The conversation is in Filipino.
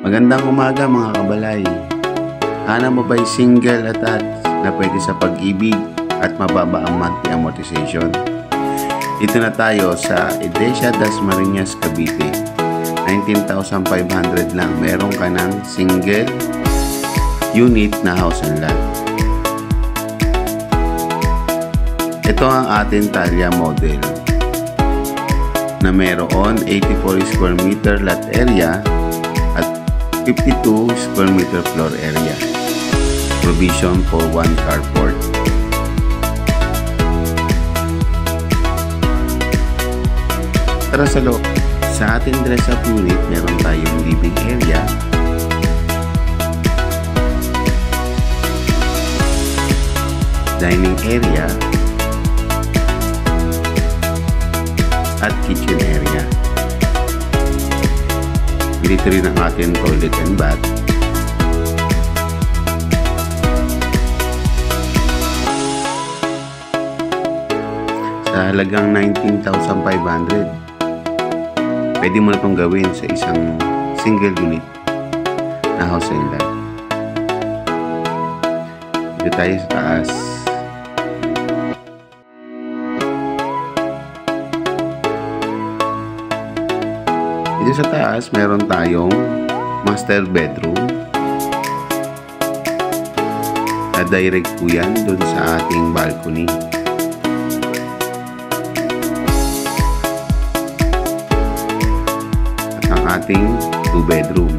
Magandang umaga mga kabalay. Hanap mo ba'y single attached na pwede sa pag-ibig at mababa ang monthly amortization? Dito na tayo sa Iglesia Dasmariñas, Cavite. 19,500 lang. Meron ka ng single unit na house and lot. Ito ang ating Talya model na meron 84 square meter lot area at 52 square meter floor area. Provision for 1 carport. Tara sa loob. Sa ating dress-up unit, meron tayong living area, dining area, at kitchen area. Dito rin ang ating toilet and bath. Sa halagang 19,500, pwede mo na itong gawin sa isang single unit na house and lot. Dito tayo sa taas. Dito sa taas, meron tayong master bedroom na direct po yan dun sa ating balcony. At ang ating 2 bedroom.